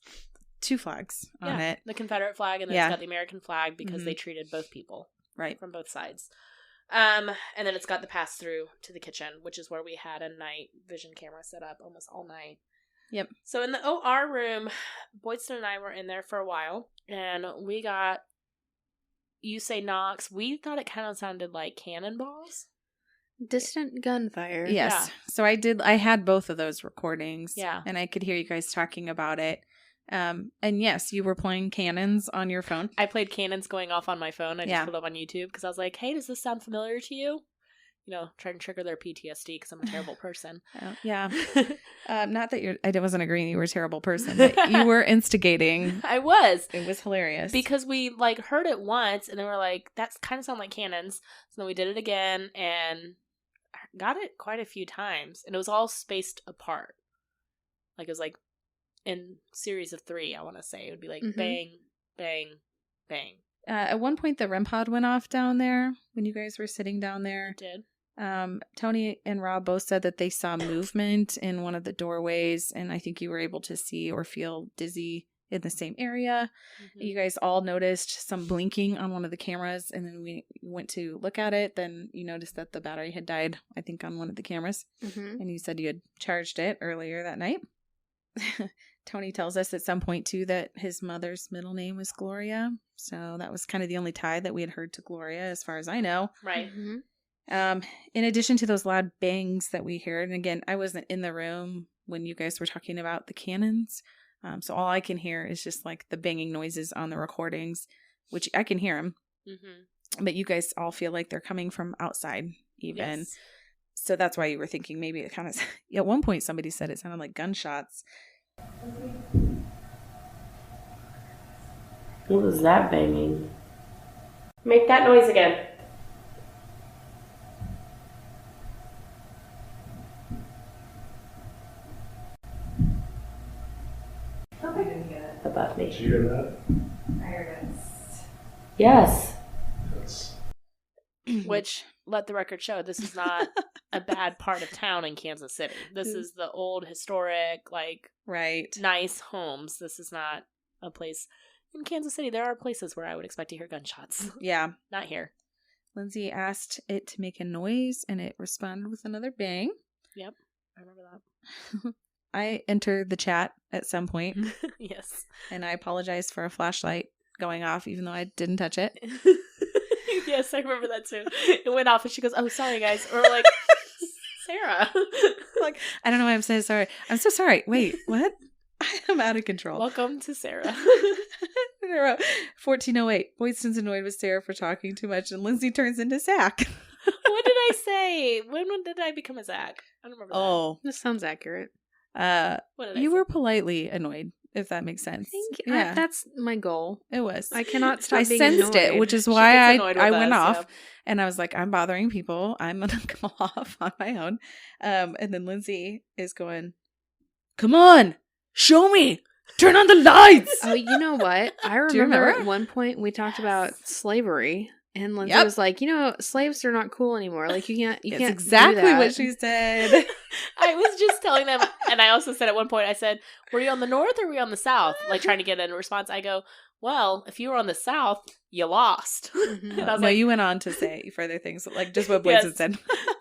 2 flags on it. The Confederate flag, and then Yeah. it's got the American flag because Mhm. they treated both people. Right. From both sides. And then it's got the pass through to the kitchen, which is where we had a night vision camera set up almost all night. Yep. So in the OR room, Boydston and I were in there for a while, and we got, you say knocks, we thought it kind of sounded like cannonballs. Distant gunfire. Yes. Yeah. So I had both of those recordings. Yeah. And I could hear you guys talking about it. And yes, you were playing cannons on your phone. I played cannons going off on my phone. I just Yeah. put it up on YouTube because I was like, hey, does this sound familiar to you? You know, trying to trigger their PTSD because I'm a terrible person. Yeah. Not that I wasn't agreeing you were a terrible person, but you were instigating. I was. It was hilarious. Because we like heard it once and then we're like, that's kind of sound like cannons. So then we did it again and got it quite a few times. And it was all spaced apart. Like it was like in series of 3, I want to say. It would be like bang, bang, bang. At one point, the REM pod went off down there when you guys were sitting down there. It did. Tony and Rob both said that they saw movement in one of the doorways, and I think you were able to see or feel dizzy in the same area. Mm-hmm. You guys all noticed some blinking on one of the cameras, and then we went to look at it. Then you noticed that the battery had died, I think, on one of the cameras. Mm-hmm. And you said you had charged it earlier that night. Tony tells us at some point, too, that his mother's middle name was Gloria. So that was kind of the only tie that we had heard to Gloria, as far as I know. Right. Mm-hmm. In addition to those loud bangs that we heard, and again, I wasn't in the room when you guys were talking about the cannons. So all I can hear is just like the banging noises on the recordings, which I can hear them. Mm-hmm. But you guys all feel like they're coming from outside even. Yes. So that's why you were thinking maybe it kind of, at one point somebody said it sounded like gunshots. What was that banging? Make that noise again. I didn't get it. Above me. Did you hear that? I heard it. Yes. That's Which, let the record show, this is not a bad part of town in Kansas City. This is the old, historic, like, Right. nice homes. This is not a place. In Kansas City, there are places where I would expect to hear gunshots. Yeah. Not here. Lindsay asked it to make a noise, and it responded with another bang. Yep. I remember that. I entered the chat at some point, Yes. and I apologize for a flashlight going off, even though I didn't touch it. Yes, I remember that too. It went off and she goes, "Oh, sorry guys." Or like, Sarah. Like, I don't know why I'm so sorry. I'm so sorry. Wait, what? I'm out of control. Welcome to Sarah. 1408. Boydston's annoyed with Sarah for talking too much, and Lindsay turns into Zach. What did I say? When did I become a Zach? I don't remember that. Oh. This sounds accurate. What did I You say? were politely annoyed, if that makes sense. Thank you. Yeah, That's my goal. it was. I cannot stop I being sensed it, annoyed. which is She why gets annoyed I with went us, off, and I was like, I'm bothering people. I'm gonna go off on my own. And then Lindsay is going, "Come on, show me. Turn on the lights." Oh, you know what? I Do you remember remember? at one point we talked about slavery, and Lindsay Yep. was like, slaves are not cool anymore. Like you can't It's do exactly that. what she said. I was just telling them, and I also said at one point, I said, "Were you on the north or were you on the south?" Like trying to get a response. I go, "Well, if you were on the south, you lost." Mhm. And I was No, like, you went on to say further things, like just what Yes. Boydston said.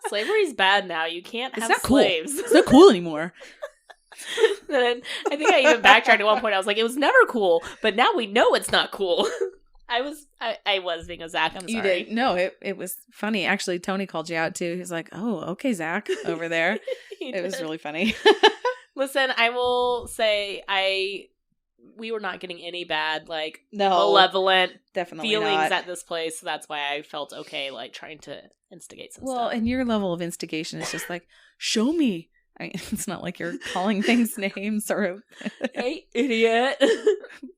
"Slavery's bad now. You can't It's have not cool. slaves." It's not cool anymore. Then I think I even backtracked at one point. I was like, "It was never cool, but now we know it's not cool." I was being a Zach. I'm sorry. You did. No, it was funny. Actually, Tony called you out too. He's like, "Oh, okay, Zach," over there. He It was did. really funny. Listen, I will say we were not getting any bad, like, No, malevolent definitely feelings not. at this place. So that's why I felt okay, like, trying to instigate some Well, stuff. and your level of instigation is just like, show me. I mean, it's not like you're calling things names or Hey, idiot.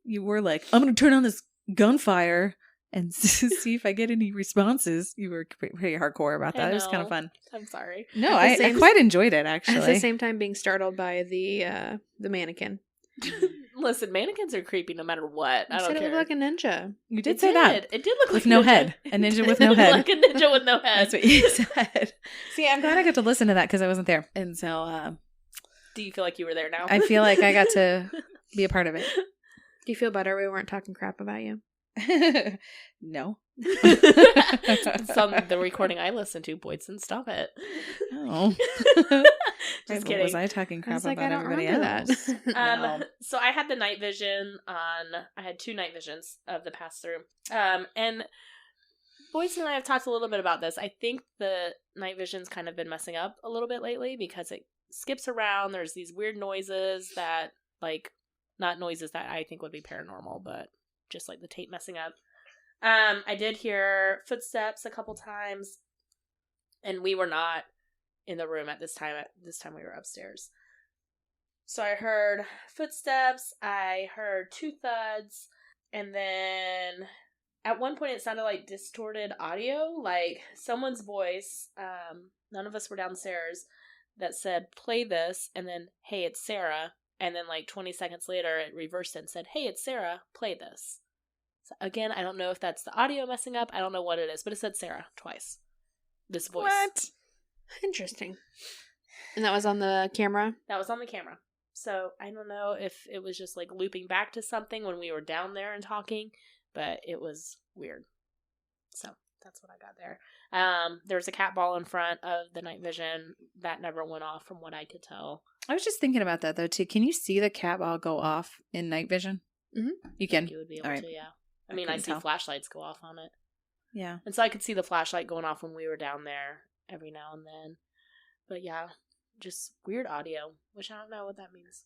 you were like, I'm going to turn on this gunfire and see if I get any responses. You were pretty hardcore about that. It was kind of fun. I'm sorry. No, At the I same- quite enjoyed it, At the actually. same time, being startled by the mannequin. Listen, mannequins are creepy no matter what. I You don't said care. it looked like a ninja. You It did say that. It did look like With a no ninja. head. A ninja with no head. Like a ninja with no head. That's what you said. See, I'm glad I got to listen to that because I wasn't there. And so Do you feel like you were there now? I feel like I got to be a part of it. Do you feel better we weren't talking crap about you? No. It's on the recording I listened to. Boydston, stop it. Oh. Just What kidding. was I talking I crap was like, about I don't everybody remember else? that. No. So I had the night vision I had 2 night visions of the pass through. And Boydston and I have talked a little bit about this. I think the night vision's kind of been messing up a little bit lately because it skips around. There's these weird noises that, like, not noises that I think would be paranormal, but just like the tape messing up. I did hear footsteps a couple times, and we were not in the room at this time. At this time, we were upstairs. So I heard footsteps, I heard 2 thuds, and then at one point it sounded like distorted audio, like someone's voice, none of us were downstairs, that said, "Play this," and then, "Hey, it's Sarah," and then like 20 seconds later it reversed and said, "Hey, it's Sarah, play this." So again, I don't know if that's the audio messing up, I don't know what it is, but it said Sarah twice. This voice. What? Interesting. And that was on the camera? That was on the camera. So I don't know if it was just like looping back to something when we were down there and talking, but it was weird. So that's what I got there. There was a cat ball in front of the night vision that never went off from what I could tell. I was just thinking about that though too. Can you see the cat ball go off in night vision? Mm-hmm. You can. You would be able All right. to, yeah. I mean, I see flashlights go off on it. Yeah. And so I could see the flashlight going off when we were down there every now and then. But yeah, just weird audio, which I don't know what that means.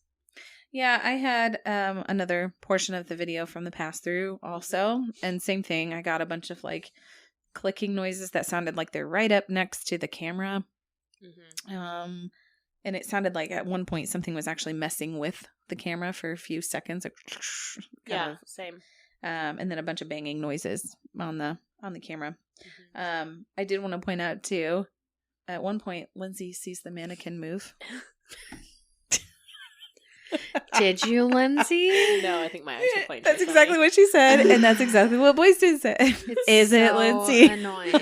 Yeah, I had another portion of the video from the pass-through also. And same thing. I got a bunch of like clicking noises that sounded like they're right up next to the camera. Mm-hmm. And it sounded like at one point something was actually messing with the camera for a few seconds. Like, yeah, same. And then a bunch of banging noises on the camera. Mm-hmm. I did want to point out too, at one point Lindsay sees the mannequin move. Did you, Lindsay? No, I think my eyes were playing. That's exactly what she said, and that's exactly what Boydston said. Is it, Lindsay? Annoying.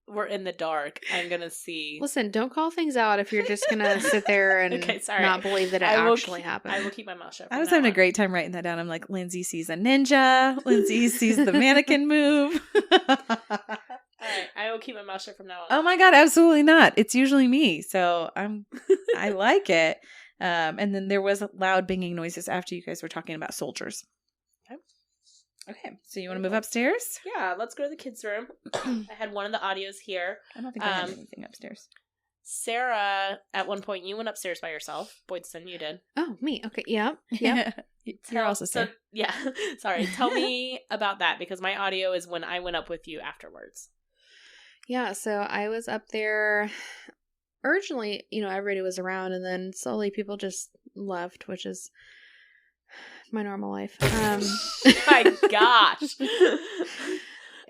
We're in the dark. I'm gonna see. Listen, don't call things out if you're just gonna sit there and not believe that it actually happened. I will keep my mouth shut. I was having a great time writing that down. I'm like, Lindsay sees a ninja. Lindsay sees the mannequin move. All right, I will keep my mouth shut from now on. Oh my god, absolutely not. It's usually me, so I like it. And then there was loud banging noises after you guys were talking about soldiers. Okay, so you want to move upstairs? Yeah, let's go to the kids' room. I had one of the audios here. I don't think I had anything upstairs. Sarah, at one point, you went upstairs by yourself. Boydston, you did. Oh, me. Okay, yeah. You're also so, yeah. Sorry. Tell me about that, because my audio is when I went up with you afterwards. Yeah, so I was up there. Originally, everybody was around, and then slowly people just left, which is my normal life. My gosh.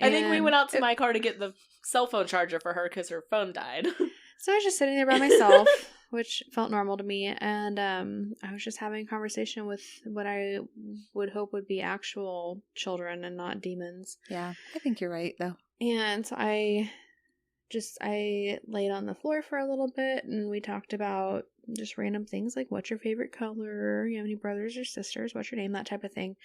I think we went out to my car to get the cell phone charger for her because her phone died. So I was just sitting there by myself, which felt normal to me, and I was just having a conversation with what I would hope would be actual children and not demons. Yeah, I think you're right, though. And so I laid on the floor for a little bit, and we talked about just random things like, what's your favorite color? You have any brothers or sisters? What's your name? That type of thing.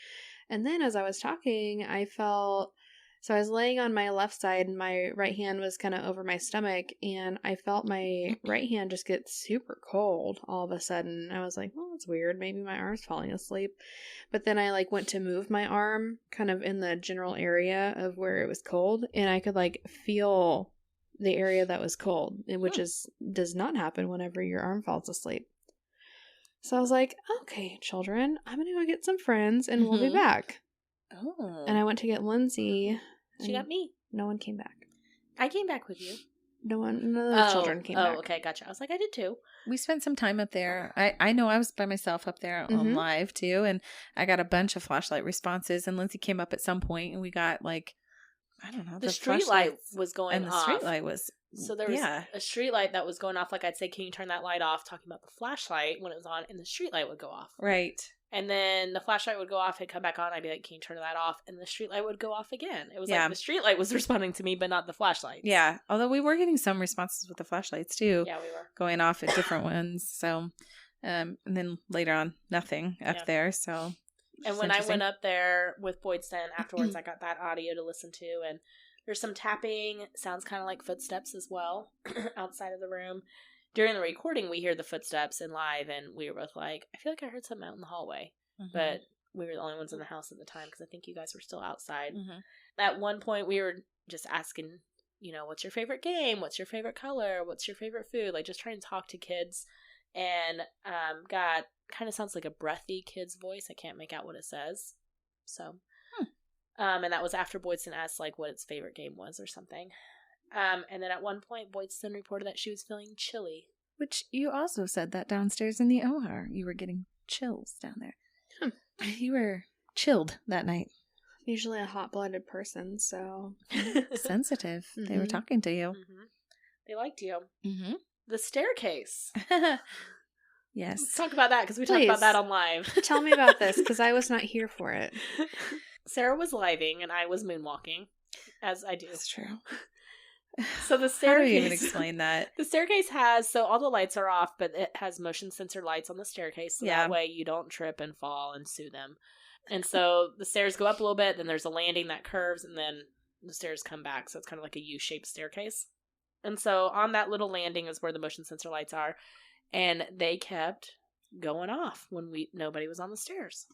And then as I was talking, I was laying on my left side, and my right hand was kind of over my stomach, and I felt my right hand just get super cold all of a sudden. I was like, well, that's weird. Maybe my arm's falling asleep. But then I went to move my arm kind of in the general area of where it was cold, and I could feel the area that was cold, which does not happen whenever your arm falls asleep. So I was like, okay, children, I'm going to go get some friends and we'll be back. Oh. And I went to get Lindsay. She got me. No one came back. I came back with you. None of the children came back. Oh, okay, gotcha. I was like, I did too. We spent some time up there. I know I was by myself up there on live too, and I got a bunch of flashlight responses, and Lindsay came up at some point, and we got I don't know. The street light was going off. And the street light was... So there was a street light that was going off. Like I'd say, can you turn that light off? Talking about the flashlight when it was on, and the street light would go off. Right. And then the flashlight would go off, it'd come back on, I'd be like, can you turn that off? And the street light would go off again. It was like the street light was responding to me, but not the flashlight. Yeah. Although we were getting some responses with the flashlights too. Yeah, we were. Going off at different ones. So, and then later on, nothing up there. So. And when I went up there with Boydston afterwards, I got that audio to listen to, and there's some tapping, sounds kind of like footsteps as well, outside of the room. During the recording, we hear the footsteps in live, and we were both like, I feel like I heard something out in the hallway. Mm-hmm. But we were the only ones in the house at the time, because I think you guys were still outside. Mm-hmm. At one point, we were just asking, what's your favorite game? What's your favorite color? What's your favorite food? Just trying to talk to kids. And got kind of sounds like a breathy kid's voice. I can't make out what it says. So, and that was after Boydston asked, what its favorite game was or something. And then at one point, Boydston reported that she was feeling chilly. Which you also said that downstairs in the OR. You were getting chills down there. You were chilled that night. Usually a hot-blooded person, so... Sensitive. Mm-hmm. They were talking to you. Mm-hmm. They liked you. Mm-hmm. The staircase. Yes. Let's talk about that, because we talked about that on live. Tell me about this, because I was not here for it. Sarah was living, and I was moonwalking, as I do. That's true. So the How do we even staircase. explain that? The staircase has, so all the lights are off, but it has motion sensor lights on the staircase. So that way you don't trip and fall and sue them. And so the stairs go up a little bit, then there's a landing that curves, and then the stairs come back. So it's kind of like a U-shaped staircase. And so on that little landing is where the motion sensor lights are. And they kept going off when nobody was on the stairs.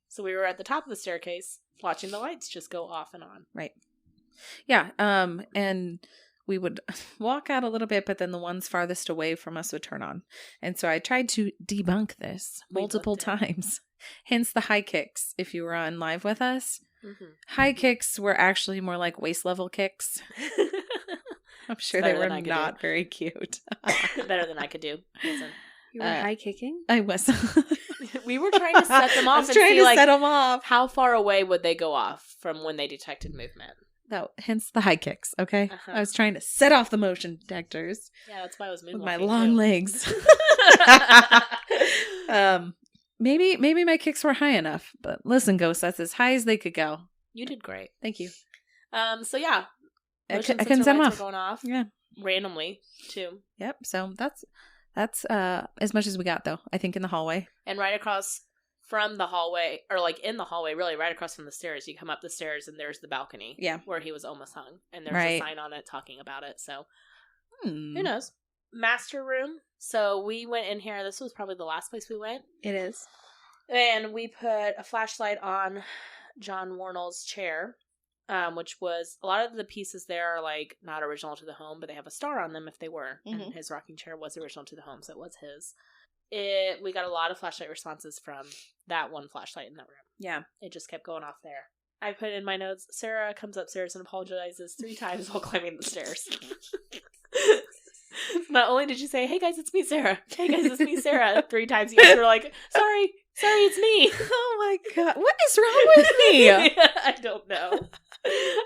So we were at the top of the staircase watching the lights just go off and on. Right. Yeah. And we would walk out a little bit, but then the ones farthest away from us would turn on. And so I tried to debunk this multiple times. Hence the high kicks. If you were on live with us, high kicks were actually more like waist level kicks. I'm sure they were not very cute. Better than I could do. Listen. You were high kicking? I was. We were trying to set them off and see like set them off. How far away would they go off from when they detected movement. No, hence the high kicks, okay? I was trying to set off the motion detectors. Yeah, that's why I was moonwalking. With my long legs. Maybe my kicks were high enough, but listen, Ghost, that's as high as they could go. You did great. Thank you. So yeah. I couldn't set them off. Going off. Yeah. Randomly, too. Yep. So that's as much as we got, though, I think, in the hallway. And right across from the hallway, or like in the hallway, really, right across from the stairs, you come up the stairs and there's the balcony. Yeah. Where he was almost hung. And there's a sign on it talking about it. So, who knows? Master room. So we went in here. This was probably the last place we went. It is. And we put a flashlight on John Wornall's chair. Which was, a lot of the pieces there are like not original to the home, but they have a star on them if they were. And his rocking chair was original to the home, so it was his. We got a lot of flashlight responses from that one flashlight in that room. Yeah. It just kept going off there. I put in my notes, Sarah comes upstairs and apologizes 3 times while climbing the stairs. Not only did you say, hey guys, it's me, Sarah. Hey guys, it's me, Sarah. 3 times you guys were like, sorry, it's me. Oh my God. What is wrong with me? I don't know.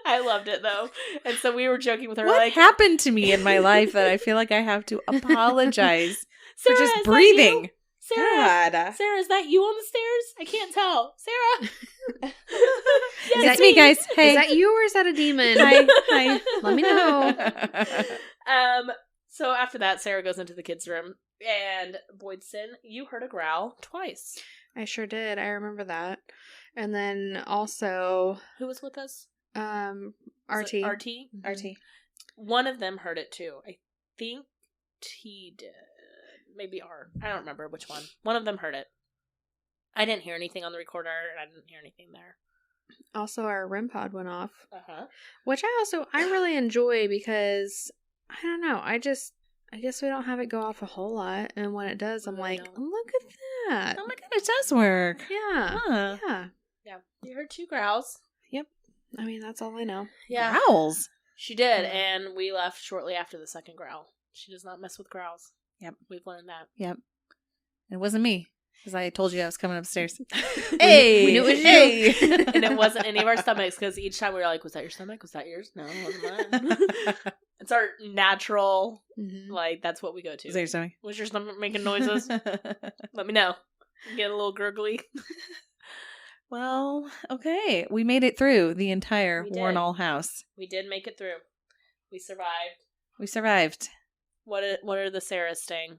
I loved it though. And so we were joking with her. What happened to me in my life that I feel like I have to apologize for just breathing? Sarah, Sarah, is that you on the stairs? I can't tell. Sarah. Yes, it's me, guys. Hey. Is that you or is that a demon? Hi. Let me know. So after that, Sarah goes into the kids' room. And Boydston, you heard a growl twice. I sure did. I remember that. And then also... Who was with us? RT. RT. One of them heard it too. I think T did. Maybe R. I don't remember which one. One of them heard it. I didn't hear anything on the recorder, and I didn't hear anything there. Also, our REM pod went off. Which I really enjoy because, I don't know, I guess we don't have it go off a whole lot, and when it does, I'm like, look at that. Oh my God, it does work. Yeah. Huh. Yeah. You heard 2 growls. Yep. I mean, that's all I know. Yeah. Growls? She did, and we left shortly after the second growl. She does not mess with growls. Yep. We've learned that. Yep. It wasn't me, because I told you I was coming upstairs. Hey! We knew it was you. And it wasn't any of our stomachs, because each time we were like, was that your stomach? Was that yours? No, it wasn't mine. It's our natural, like, that's what we go to. Is that your stomach? Was your stomach making noises? Let me know. Get a little gurgly. Well, okay. We made it through the entire Wornall house. We did make it through. We survived. What are the Sarahs saying?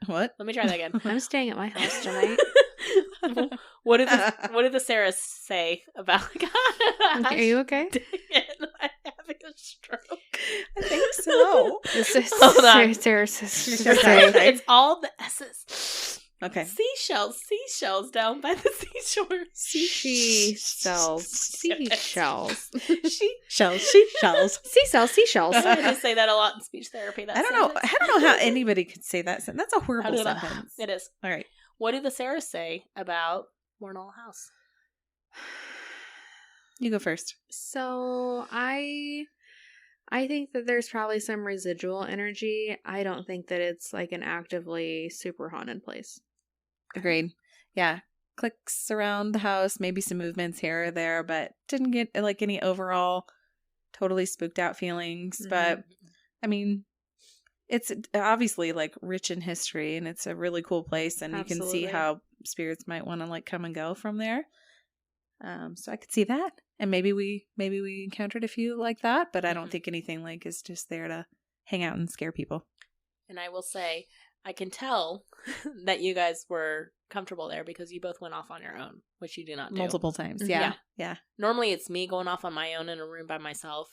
What? Let me try that again. I'm staying at my house tonight. What did the Sarahs say about? Are you okay? I'm having a stroke. I think so. Hold on. Sarah It's all the S's. Okay. Seashells down by the seashore. Seashells. Seashells. I just say that a lot in speech therapy. I don't know how anybody could say that. That's a horrible sentence. It is. All right. What did the Sarahs say about Wornall House? You go first. So I think that there's probably some residual energy. I don't think that it's like an actively super haunted place. Agreed. Yeah. Clicks around the house, maybe some movements here or there, but didn't get like any overall totally spooked out feelings. But I mean, it's obviously like rich in history and it's a really cool place and Absolutely. You can see how spirits might want to like come and go from there. So I could see that. And maybe we encountered a few like that, but I don't think anything like is just there to hang out and scare people. And I will say, I can tell that you guys were comfortable there because you both went off on your own, which you do not do. Multiple times. Yeah. Normally it's me going off on my own in a room by myself,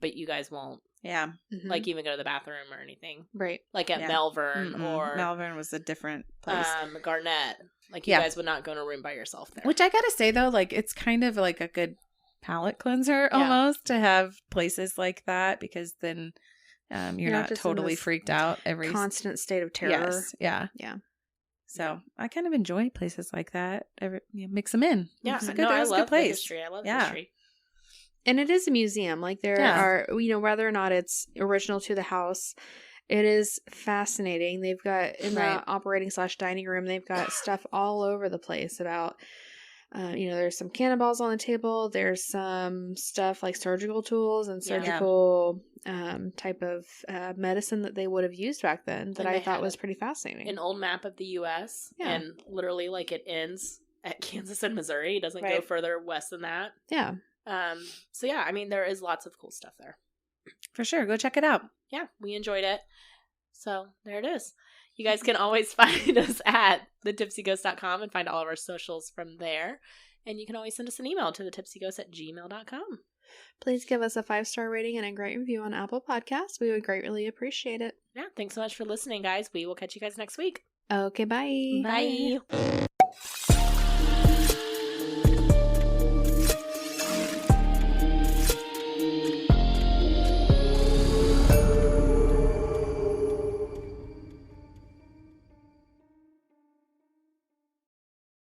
but you guys won't. Yeah. Like even go to the bathroom or anything. Right. Like at Malvern or... Malvern was a different place. Garnett. Like you guys would not go in a room by yourself there. Which I gotta say though, like it's kind of like a good palate cleanser almost to have places like that, because then you're not totally freaked out every constant state of terror. Yes. Yeah. So I kind of enjoy places like that. Mix them in. Yeah, it's a good place. History. I love history. And it is a museum. Like there are, whether or not it's original to the house, it is fascinating. They've got in the operating/dining room, they've got stuff all over the place about. There's some cannonballs on the table. There's some stuff like surgical tools and surgical type of medicine that they would have used back then that I thought was pretty fascinating. An old map of the U.S. And literally like it ends at Kansas and Missouri. It doesn't go further west than that. Yeah. So yeah, I mean, there is lots of cool stuff there. For sure. Go check it out. Yeah, we enjoyed it. So there it is. You guys can always find us at thetipsyghost.com and find all of our socials from there. And you can always send us an email to thetipsyghost@gmail.com. Please give us a 5-star rating and a great review on Apple Podcasts. We would greatly appreciate it. Yeah, thanks so much for listening, guys. We will catch you guys next week. Okay, bye. Bye.